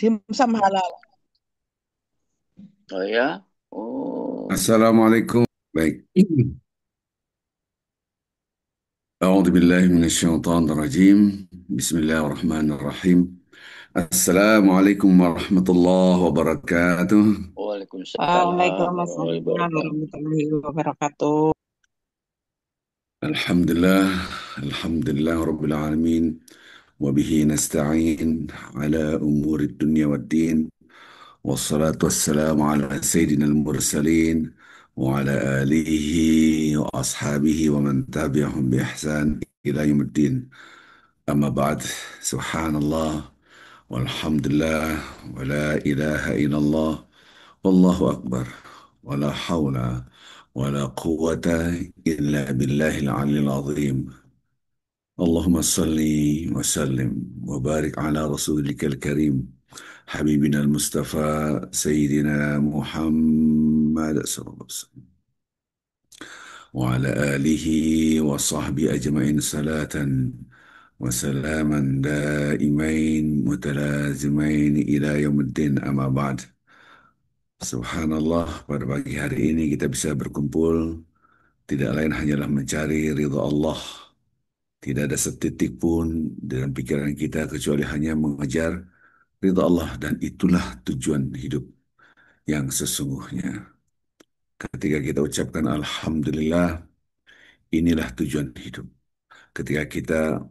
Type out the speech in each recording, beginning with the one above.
Dimsum halal. Oh ya? Oh, Assalamualaikum. Baik. A'udzu billahi minasyaitonir rajim. Bismillahirrahmanirrahim. Assalamualaikum warahmatullahi wabarakatuh. Waalaikumsalam Waalaikumsalam warahmatullahi wabarakatuh. warahmatullahi wabarakatuh. Alhamdulillah, alhamdulillah rabbil alamin. Wa bihi nasta'in ala umuri dunya waddin. Wassalatu wassalamu ala sayyidina al-mursalin wa ala alihi wa ashabihi wa man tabi'ahum bi ihsan ila yaumiddin. أما بعد سبحان الله والحمد لله ولا إله إلا الله والله أكبر ولا حول ولا قوة إلا بالله العلي العظيم اللهم صل وسلم وبارك على رسولك الكريم حبيبنا المصطفى سيدنا محمد صلى الله عليه وسلم وعلى آله وصحبه أجمعين صلاة وسلاما دائمين متلازمين إلى يوم الدين أما بعد. Subhanallah, pada pagi hari ini kita bisa berkumpul, tidak lain hanyalah mencari ridha Allah. Tidak ada setitik pun dalam pikiran kita kecuali hanya mengejar ridha Allah, dan itulah tujuan hidup yang sesungguhnya. Ketika kita ucapkan Alhamdulillah, inilah tujuan hidup. Ketika kita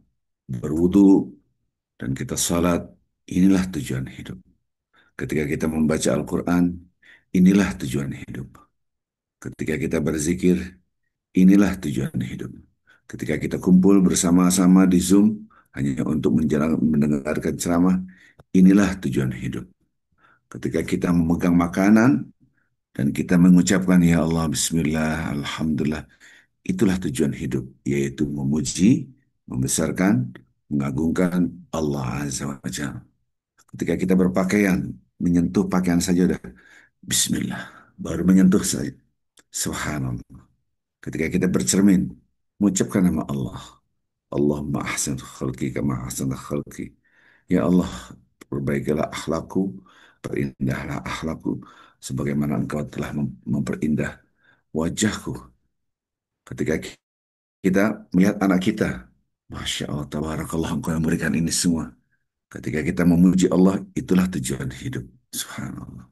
berwudu dan kita salat, inilah tujuan hidup. Ketika kita membaca Al-Quran, inilah tujuan hidup. Ketika kita berzikir, inilah tujuan hidup. Ketika kita kumpul bersama-sama di Zoom, hanya untuk mendengarkan ceramah, inilah tujuan hidup. Ketika kita memegang makanan, dan kita mengucapkan, Ya Allah, Bismillah, Alhamdulillah, itulah tujuan hidup, yaitu memuji, membesarkan, mengagungkan Allah Azza wa Jalla. Ketika kita berpakaian, menyentuh pakaian saja udah Bismillah, baru menyentuh saja. Subhanallah. Ketika kita bercermin, mengucapkan nama Allah. Allahumma ahsan khalqi kama ahsan khalqi. Ya Allah, perbaikilah akhlakku, perindahlah akhlakku, sebagaimana Engkau telah memperindah wajahku. Ketika kita melihat anak kita, Masya Allah, tabarakallah, Engkau yang memberikan ini semua. Ketika kita memuji Allah, itulah tujuan hidup. Subhanallah.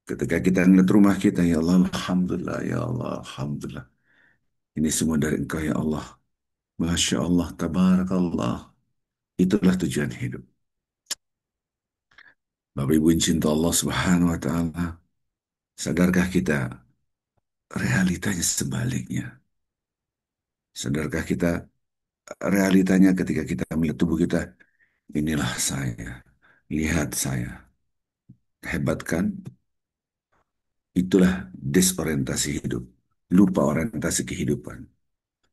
Ketika kita melihat rumah kita, ya Allah, Alhamdulillah, ya Allah, Alhamdulillah. Ini semua dari Engkau, ya Allah. Masya Allah, tabarakallah. Itulah tujuan hidup. Bapak Ibu yang cinta Allah Subhanahu wa Ta'ala, sadarkah kita realitanya sebaliknya? Sadarkah kita realitanya ketika kita melihat tubuh kita, inilah saya, lihat saya, hebat kan? Itulah desorientasi hidup, lupa orientasi kehidupan.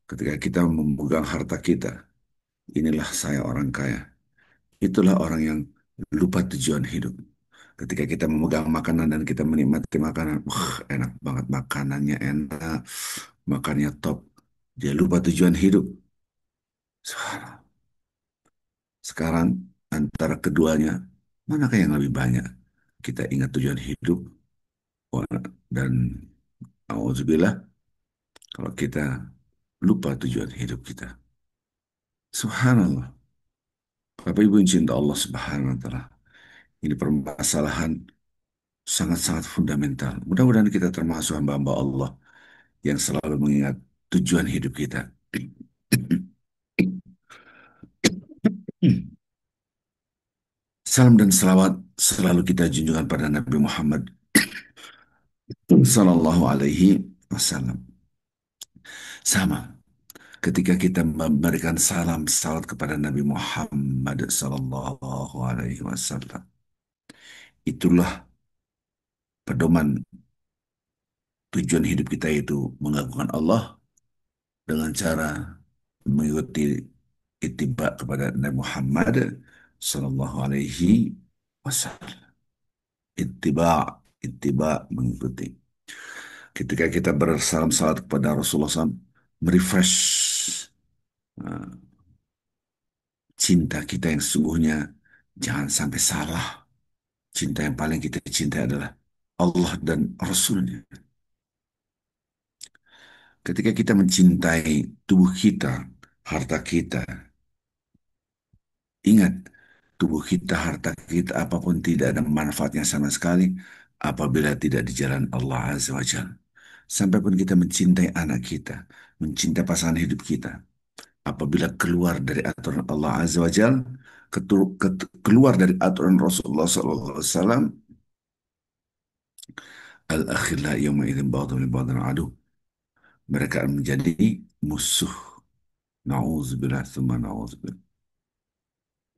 Ketika kita memegang harta kita, inilah saya orang kaya. Itulah orang yang lupa tujuan hidup. Ketika kita memegang makanan dan kita menikmati makanan, enak banget, makanannya enak, makannya top. Dia lupa tujuan hidup. Sekarang antara keduanya, manakah yang lebih banyak? Kita ingat tujuan hidup, dan auzubillah, kalau kita lupa tujuan hidup kita. Subhanallah. Bapak Ibu yang cinta Allah Subhanahu wa Ta'ala. Ini permasalahan sangat-sangat fundamental. Mudah-mudahan kita termasuk hamba-hamba Allah yang selalu mengingat tujuan hidup kita. Salam dan selawat selalu kita junjungan pada Nabi Muhammad Sallallahu Alaihi Wasallam. Sama, ketika kita memberikan salam salawat kepada Nabi Muhammad Sallallahu Alaihi Wasallam, itulah pedoman tujuan hidup kita, itu mengagungkan Allah dengan cara mengikuti ittiba kepada Nabi Muhammad Sallallahu Alaihi Wasallam. Ittiba, ittiba, mengikuti. Ketika kita bersalam salat kepada Rasulullah SAW, merefresh uh, cinta kita yang sesungguhnya Jangan sampai salah. Cinta yang paling kita cintai adalah Allah dan Rasulnya. Ketika kita mencintai tubuh kita, harta kita, ingat, tubuh kita, harta kita, apapun tidak ada manfaatnya sama sekali apabila tidak di jalan Allah Azza wa Jalla. Sampai pun kita mencintai anak kita, mencintai pasangan hidup kita, apabila keluar dari aturan Allah Azza wa Jalla, keluar dari aturan Rasulullah SAW, al-akhillah yawma idzin ba'dhum li ba'dhin adu. Mereka akan menjadi musuh. Nauzubillah, tsumma nauzubillah.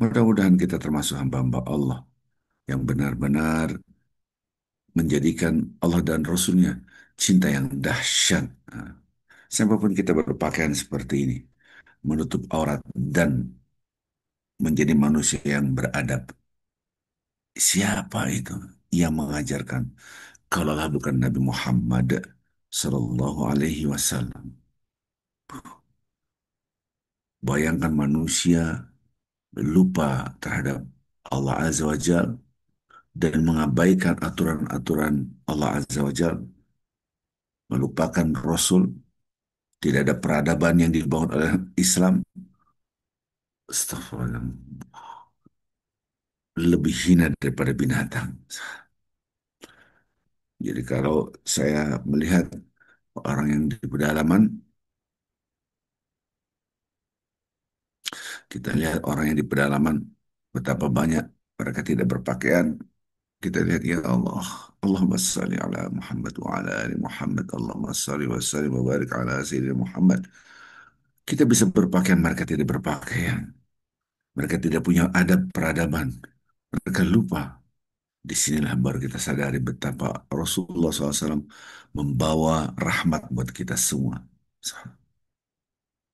Mudah-mudahan kita termasuk hamba-hamba Allah yang benar-benar menjadikan Allah dan Rasulnya cinta yang dahsyat. Nah, siapapun kita berpakaian seperti ini, menutup aurat dan menjadi manusia yang beradab. Siapa itu yang mengajarkan? Kalaulah bukan Nabi Muhammad Sallallahu Alaihi Wasallam. Bayangkan manusia lupa terhadap Allah Azza wa Jal dan mengabaikan aturan-aturan Allah Azza wa Jal, melupakan Rasul, tidak ada peradaban yang dibangun oleh Islam. Astagfirullah. Lebih hina daripada binatang. Jadi kalau saya melihat orang yang di pedalaman, kita lihat orang yang di pedalaman, betapa banyak mereka tidak berpakaian. Kita lihat, ya Allah, Allahumma salli ala Muhammad wa ala ali Muhammad, Allahumma salli wa sallim wa barik ala Sayyidina Muhammad. Kita bisa berpakaian, mereka tidak berpakaian. Mereka tidak punya adab peradaban. Mereka lupa. Disinilah baru kita sadari betapa Rasulullah SAW membawa rahmat buat kita semua.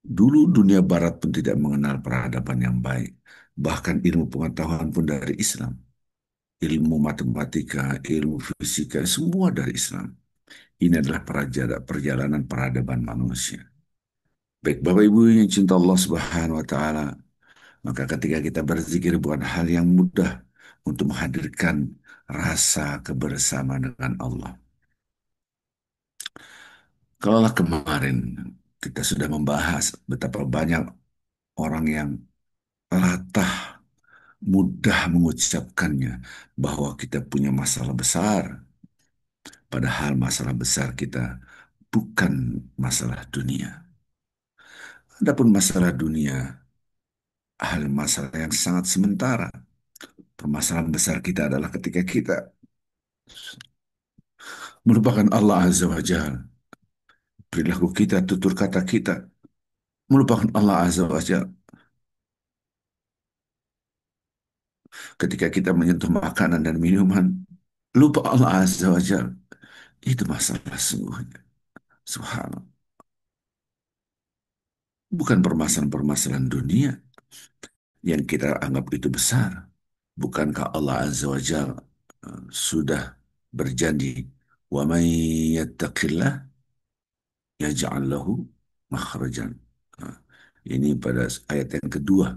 Dulu dunia barat pun tidak mengenal peradaban yang baik. Bahkan ilmu pengetahuan pun dari Islam. Ilmu matematika, ilmu fisika, semua dari Islam. Ini adalah perjalanan peradaban manusia. Baik Bapak Ibu yang cinta Allah Subhanahu wa taala, maka ketika kita berzikir bukan hal yang mudah untuk menghadirkan rasa kebersamaan dengan Allah. Kalaulah kemarin kita sudah membahas betapa banyak orang yang latah, mudah mengucapkannya bahwa kita punya masalah besar, padahal masalah besar kita bukan masalah dunia. Adapun masalah dunia, hal masalah yang sangat sementara. Permasalahan besar kita adalah ketika kita melupakan Allah Azza wa Jalla. Perilaku kita, tutur kata kita, melupakan Allah Azza wa Jalla. Ketika kita menyentuh makanan dan minuman, lupa Allah Azza wa Jalla. Itu masalah sungguhnya. Subhanallah. Bukan permasalahan-permasalahan dunia yang kita anggap itu besar. Bukankah Allah Azza wa Jalla sudah berjanji, "Wa man yattaqillah yaj'al lahu makhrajan." Nah, ini pada ayat yang kedua,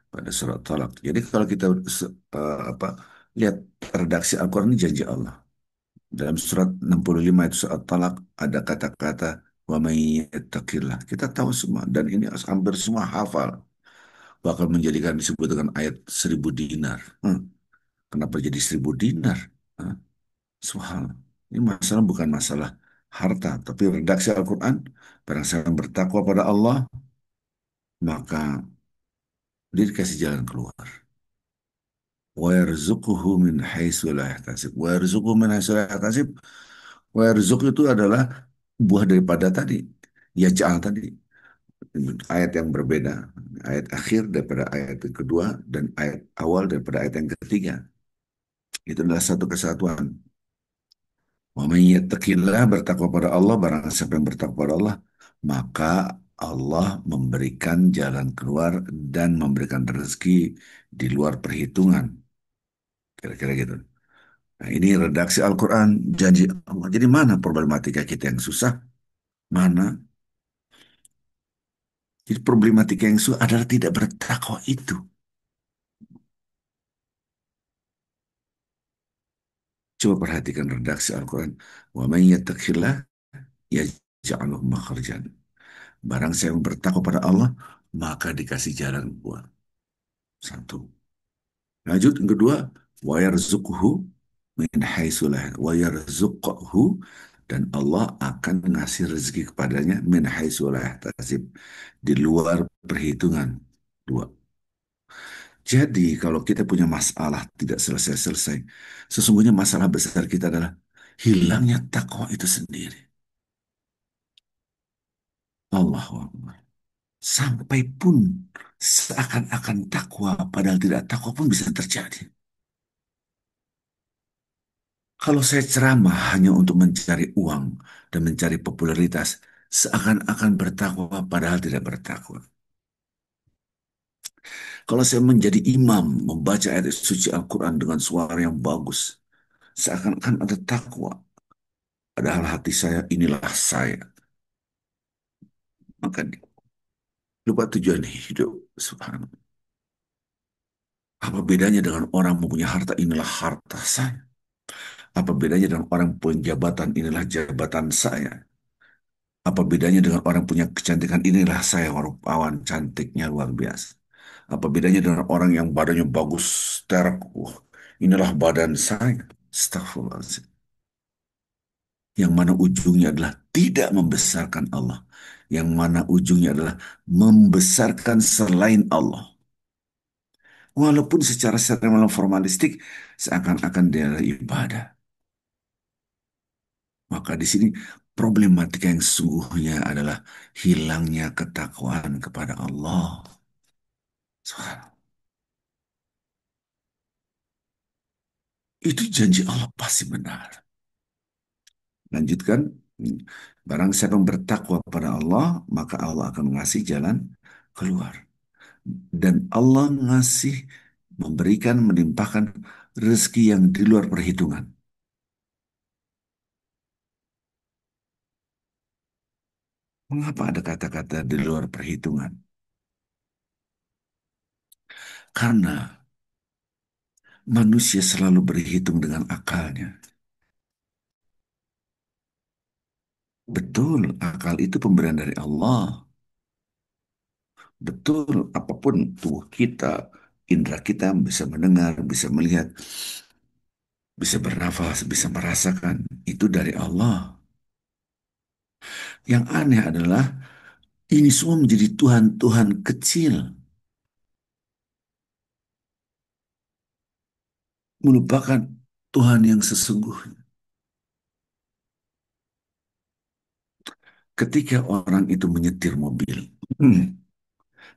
pada surat Talak. Jadi kalau kita apa lihat redaksi Al-Quran ini janji Allah. Dalam surat 65 itu surat Talak ada kata-kata wa may yattaqillah. Kita tahu semua dan ini hampir semua hafal. Bakal menjadikan disebut dengan ayat 1.000 dinar. Kenapa jadi 1.000 dinar? Hah? Subhanallah. Ini masalah bukan masalah harta, tapi redaksi Al-Quran. Barang siapa yang bertakwa pada Allah, maka dia dikasih jalan keluar. Wa yarzuquhu min haitsu la yahtasib. Wa yarzuquhu min haitsu la yahtasib. Wa yarzuq itu adalah buah daripada tadi. Ya ja'al tadi. Ayat yang berbeda. Ayat akhir daripada ayat yang kedua dan ayat awal daripada ayat yang ketiga. Itu adalah satu kesatuan. Wa man yattaqillah, bertakwa pada Allah, barang siapa yang bertakwa pada Allah, maka Allah memberikan jalan keluar dan memberikan rezeki di luar perhitungan. Kira-kira gitu. Nah, ini redaksi Al-Quran, janji Allah. Jadi mana problematika kita yang susah? Mana? Jadi problematika yang susah adalah tidak bertakwa itu. Coba perhatikan redaksi Al-Quran. Wa man yattaqillah yaj'al lahu makhrajan. Barang saya bertakwa pada Allah, maka dikasih jalan keluar. Satu. Lanjut yang kedua, wa yarzuqhu min haitsu la wa yarzuqhu, dan Allah akan ngasih rezeki kepadanya min haitsu la yahtasib, di luar perhitungan. Dua. Jadi kalau kita punya masalah tidak selesai-selesai, sesungguhnya masalah besar kita adalah hilangnya takwa itu sendiri. Allahu Akbar. Sampai pun seakan-akan takwa, padahal tidak takwa pun bisa terjadi. Kalau saya ceramah hanya untuk mencari uang dan mencari popularitas, seakan-akan bertakwa padahal tidak bertakwa. Kalau saya menjadi imam, membaca ayat suci Al-Quran dengan suara yang bagus, seakan-akan ada takwa, padahal hati saya inilah saya. Maka lupa tujuan hidup. Subhanallah. Apa bedanya dengan orang mempunyai harta, inilah harta saya. Apa bedanya dengan orang punya jabatan, inilah jabatan saya. Apa bedanya dengan orang punya kecantikan, inilah saya, rupawan, cantiknya luar biasa. Apa bedanya dengan orang yang badannya bagus, terak, inilah badan saya. Astagfirullahaladzim. Yang mana ujungnya adalah tidak membesarkan Allah. Yang mana ujungnya adalah membesarkan selain Allah. Walaupun secara formalistik seakan-akan dia adalah ibadah. Maka di sini problematika yang sesungguhnya adalah hilangnya ketakwaan kepada Allah. Subhanallah. Itu janji Allah pasti benar. Lanjutkan. Barang siapa yang bertakwa pada Allah, maka Allah akan mengasih jalan keluar. Dan Allah ngasih, memberikan, menimpahkan rezeki yang di luar perhitungan. Mengapa ada kata-kata di luar perhitungan? Karena manusia selalu berhitung dengan akalnya. Betul, akal itu pemberian dari Allah. Betul, apapun tubuh kita, indera kita bisa mendengar, bisa melihat, bisa bernafas, bisa merasakan. Itu dari Allah. Yang aneh adalah ini semua menjadi Tuhan-Tuhan kecil. Melupakan Tuhan yang sesungguhnya. Ketika orang itu menyetir mobil,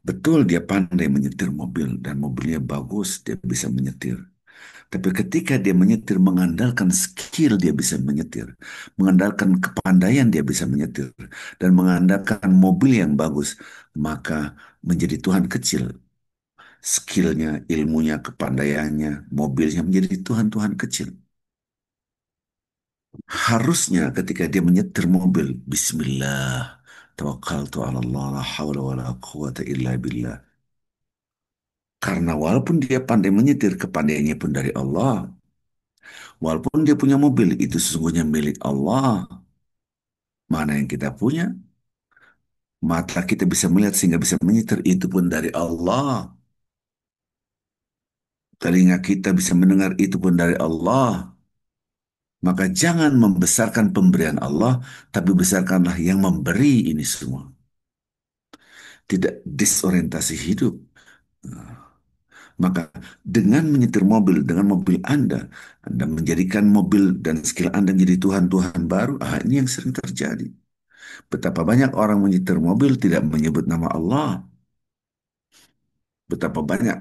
betul dia pandai menyetir mobil dan mobilnya bagus, dia bisa menyetir. Tapi ketika dia menyetir mengandalkan skill dia bisa menyetir, mengandalkan kepandaian dia bisa menyetir, dan mengandalkan mobil yang bagus, maka menjadi Tuhan kecil. Skillnya, ilmunya, kepandaiannya, mobilnya menjadi Tuhan-Tuhan kecil. Harusnya ketika dia menyetir mobil, Bismillah, tawakkaltu ala Allah, la hawla wa la quwata illa billah. Karena walaupun dia pandai menyetir, kepandaiannya pun dari Allah. Walaupun dia punya mobil, itu sesungguhnya milik Allah. Mana yang kita punya? Mata kita bisa melihat sehingga bisa menyetir, itu pun dari Allah. Telinga kita bisa mendengar, itu pun dari Allah. Maka jangan membesarkan pemberian Allah, tapi besarkanlah yang memberi ini semua. Tidak disorientasi hidup. Maka dengan menyetir mobil, dengan mobil Anda menjadikan mobil dan skill Anda menjadi Tuhan-Tuhan baru. Ini yang sering terjadi. Betapa banyak orang menyetir mobil tidak menyebut nama Allah. Betapa banyak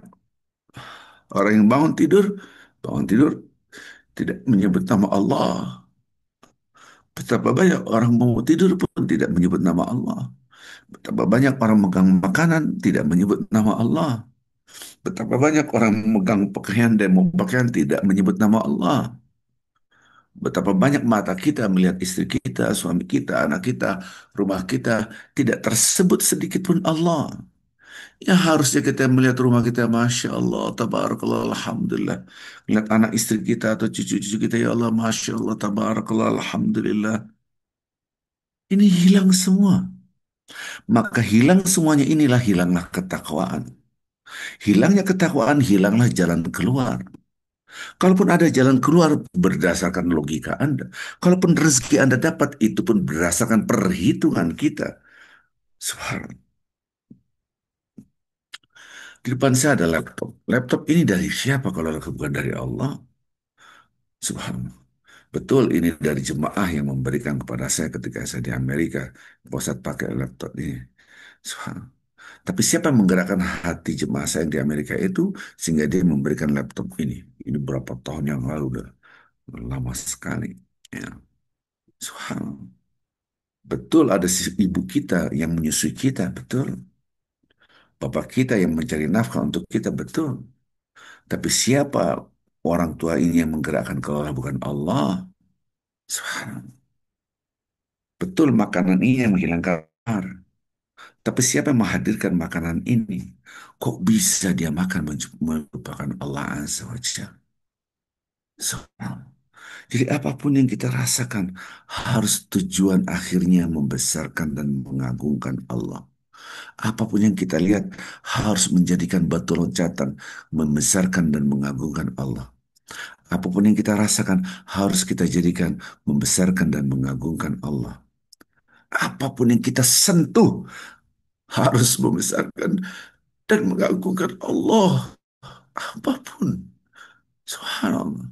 orang yang bangun tidur tidak menyebut nama Allah. Betapa banyak orang mau tidur pun tidak menyebut nama Allah. Betapa banyak orang megang makanan tidak menyebut nama Allah. Betapa banyak orang memegang pakaian dan mau pakaian tidak menyebut nama Allah. Betapa banyak mata kita melihat istri kita, suami kita, anak kita, rumah kita, tidak tersebut sedikit pun Allah. Ya harusnya kita melihat rumah kita, Masya Allah, Tabarakallah, Alhamdulillah. Lihat anak istri kita atau cucu-cucu kita, ya Allah, Masya Allah, Tabarakallah, Alhamdulillah. Ini hilang semua. Maka hilang semuanya, inilah hilanglah ketakwaan. Hilangnya ketakwaan, hilanglah jalan keluar. Kalaupun ada jalan keluar berdasarkan logika Anda. Kalaupun rezeki Anda dapat, itu pun berdasarkan perhitungan kita. Subhanallah. Di depan saya ada laptop. Laptop ini dari siapa kalau bukan dari Allah? Subhanallah. Betul, ini dari jemaah yang memberikan kepada saya ketika saya di Amerika. Pak Ustadz pakai laptop ini. Subhanallah. Tapi siapa yang menggerakkan hati jemaah saya yang di Amerika itu sehingga dia memberikan laptop ini? Ini berapa tahun yang lalu, udah lama sekali. Ya. Subhanallah. Betul ada ibu kita yang menyusui kita, betul. Bapak kita yang mencari nafkah untuk kita, betul. Tapi siapa orang tua ini yang menggerakkan kalau bukan Allah? Subhanallah. Betul makanan ini yang menghilangkan lapar. Tapi siapa yang menghadirkan makanan ini? Kok bisa dia makan melupakan Allah Azza wa Jalla? Subhanallah. Jadi apapun yang kita rasakan harus tujuan akhirnya membesarkan dan mengagungkan Allah. Apapun yang kita lihat harus menjadikan batu loncatan, membesarkan dan mengagungkan Allah. Apapun yang kita rasakan harus kita jadikan membesarkan dan mengagungkan Allah. Apapun yang kita sentuh harus membesarkan dan mengagungkan Allah. Apapun. Subhanallah.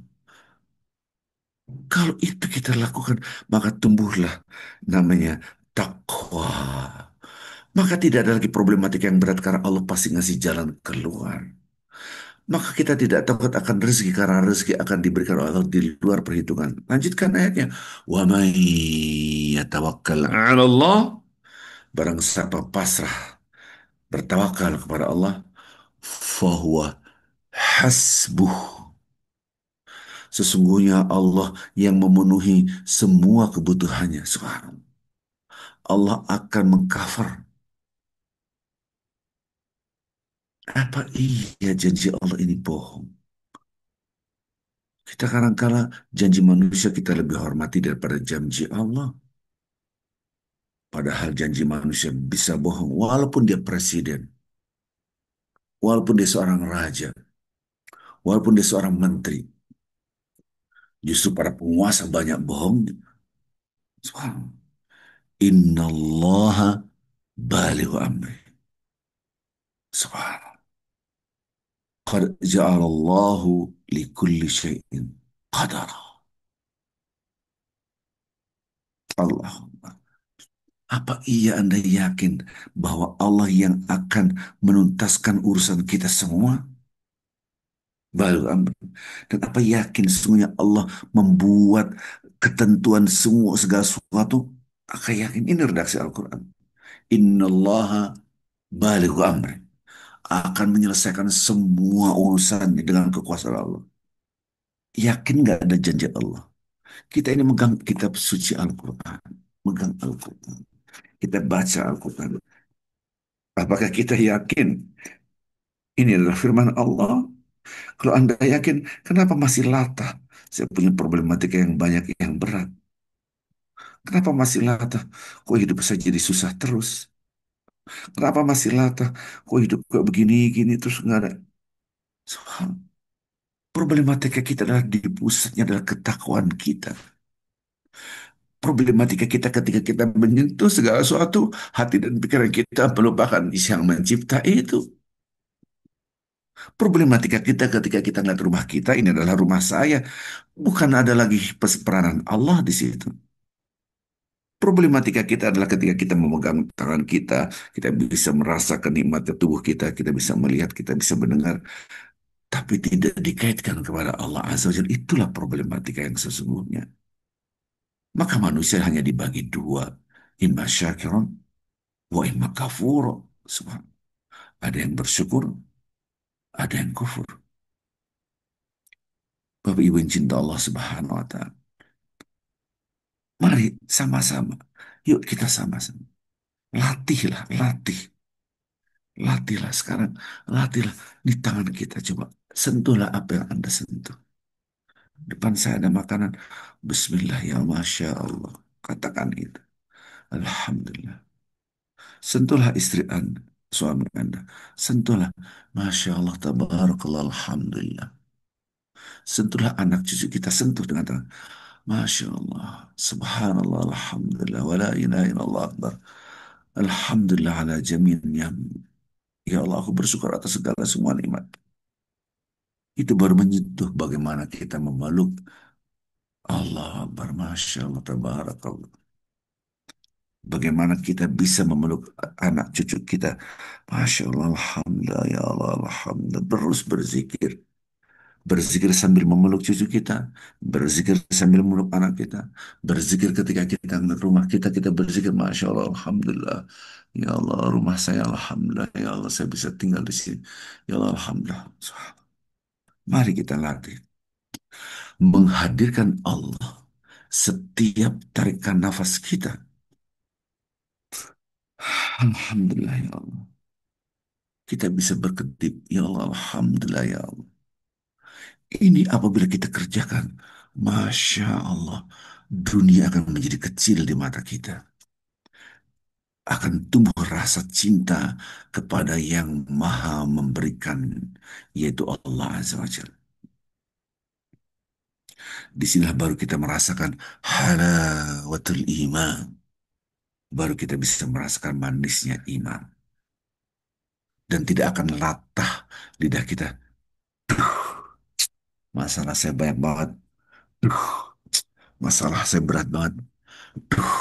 Kalau itu kita lakukan, maka tumbuhlah namanya takwa. Maka tidak ada lagi problematika yang berat karena Allah pasti ngasih jalan keluar. Maka kita tidak takut akan rezeki karena rezeki akan diberikan oleh Allah di luar perhitungan. Lanjutkan ayatnya. Wa may yatawakkal 'ala Allah, barang siapa pasrah bertawakal kepada Allah, fahuwa hasbuh. Sesungguhnya Allah yang memenuhi semua kebutuhannya. Subhanallah. Allah akan mengcover. Apa iya janji Allah ini bohong? Kita kadang-kala janji manusia kita lebih hormati daripada janji Allah. Padahal janji manusia bisa bohong walaupun dia presiden, walaupun dia seorang raja, walaupun dia seorang menteri. Justru para penguasa banyak bohong. Subhanallah. Innallaha balighu amri. Subhanallah. Qad ja'alallahu likulli syai'in qadara. Allahumma. Apa iya Anda yakin bahwa Allah yang akan menuntaskan urusan kita semua? Balighu amri. Dan apa yakin sesungguhnya Allah membuat ketentuan semua segala sesuatu? Apa yakin? Ini redaksi Al-Quran. Innallaha balighu amri. Akan menyelesaikan semua urusannya dengan kekuasaan Allah. Yakin nggak ada janji Allah? Kita ini megang kitab suci Al-Quran. Megang Al-Quran. Kita baca Al-Quran. Apakah kita yakin ini adalah firman Allah? Kalau Anda yakin, kenapa masih latah? Saya punya problematika yang banyak yang berat. Kenapa masih latah? Kok hidup saya jadi susah terus? Kenapa masih latah? Kok hidup kok begini-gini terus nggak ada? Subhanallah. Problematika kita adalah di pusatnya adalah ketakwaan kita. Problematika kita ketika kita menyentuh segala sesuatu, hati dan pikiran kita melupakan yang mencipta itu. Problematika kita ketika kita ngeliat rumah kita, ini adalah rumah saya. Bukan ada lagi peranan Allah di situ. Problematika kita adalah ketika kita memegang tangan kita bisa merasa kenikmatan tubuh kita bisa melihat, kita bisa mendengar, tapi tidak dikaitkan kepada Allah Azza wa Jalla. Itulah problematika yang sesungguhnya. Maka manusia hanya dibagi dua, imma syakiran wa imma kafur. Subhanallah. Ada yang bersyukur, ada yang kufur. Bapak Ibu yang cinta Allah Subhanahu wa Ta'ala. Mari sama-sama. Yuk kita sama-sama. Latihlah, latih. Latihlah sekarang, latihlah di tangan kita. Coba sentuhlah apa yang Anda sentuh. Depan saya ada makanan. Bismillah ya Masya Allah. Katakan itu. Alhamdulillah. Sentuhlah istri Anda, suami Anda. Sentuhlah. Masya Allah, tabarakallah, Alhamdulillah. Sentuhlah anak cucu kita, sentuh dengan tangan. Masya Allah, Subhanallah, Alhamdulillah, wa la ilaha illallah akbar. Alhamdulillah ala jamin ni'am. Ya Allah, aku bersyukur atas segala semua nikmat. Itu baru menyentuh bagaimana kita memeluk Allah Akbar, Masya Allah, tabarakallah. Bagaimana kita bisa memeluk anak cucu kita. Masya Allah, Alhamdulillah, ya Allah, Alhamdulillah. Terus berzikir. Berzikir sambil memeluk cucu kita. Berzikir sambil memeluk anak kita. Berzikir ketika kita ngeliat rumah kita. Kita berzikir, Masya Allah, Alhamdulillah. Ya Allah, rumah saya, Alhamdulillah. Ya Allah, saya bisa tinggal di sini. Ya Allah, Alhamdulillah. Mari kita latih. Menghadirkan Allah setiap tarikan nafas kita. Alhamdulillah ya Allah. Kita bisa berkedip. Ya Allah, Alhamdulillah ya Allah. Ini apabila kita kerjakan. Masya Allah. Dunia akan menjadi kecil di mata kita. Akan tumbuh rasa cinta kepada yang maha memberikan. Yaitu Allah Azza wa Jalla. Disinilah baru kita merasakan halawatul iman. Baru kita bisa merasakan manisnya iman. Dan tidak akan latah lidah kita. Masalah saya banyak banget. Duh, masalah saya berat banget. Duh,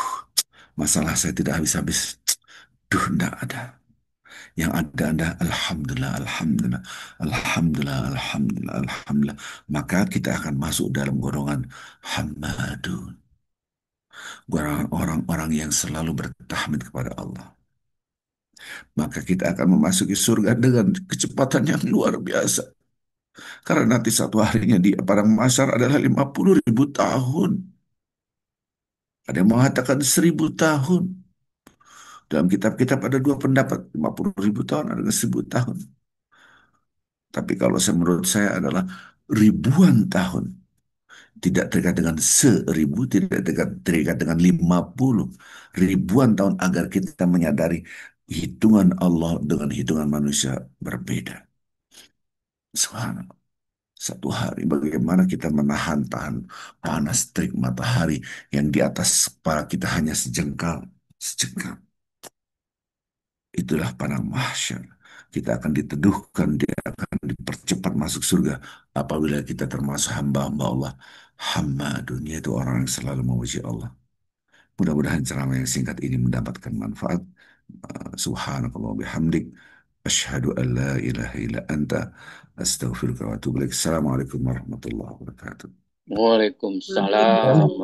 masalah saya tidak habis-habis. Duh, tidak ada. Yang ada anda, Alhamdulillah, Alhamdulillah, Alhamdulillah, Alhamdulillah, Alhamdulillah. Maka kita akan masuk dalam golongan Hamadun. Golongan orang-orang yang selalu bertahmid kepada Allah. Maka kita akan memasuki surga dengan kecepatan yang luar biasa. Karena nanti satu harinya di padang mahsyar adalah 50.000 tahun. Ada yang mengatakan 1.000 tahun. Dalam kitab-kitab ada dua pendapat. 50.000 tahun, ada 1.000 tahun. Tapi kalau menurut saya adalah ribuan tahun. Tidak terikat dengan 1.000, tidak terikat dengan 50. Ribuan tahun agar kita menyadari hitungan Allah dengan hitungan manusia berbeda. Subhanallah. Satu hari bagaimana kita menahan-tahan panas terik matahari yang di atas kepala kita hanya sejengkal, sejengkal. Itulah padang mahsyar. Kita akan diteduhkan, dia akan dipercepat masuk surga apabila kita termasuk hamba-hamba Allah. Hamba dunia itu orang yang selalu memuji Allah. Mudah-mudahan ceramah yang singkat ini mendapatkan manfaat. Subhanakallah bihamdik. Asyhadu an la ilaha illa anta. Astaghfiruka wa atubu ilaik. Assalamualaikum warahmatullahi wabarakatuh. Waalaikumsalam.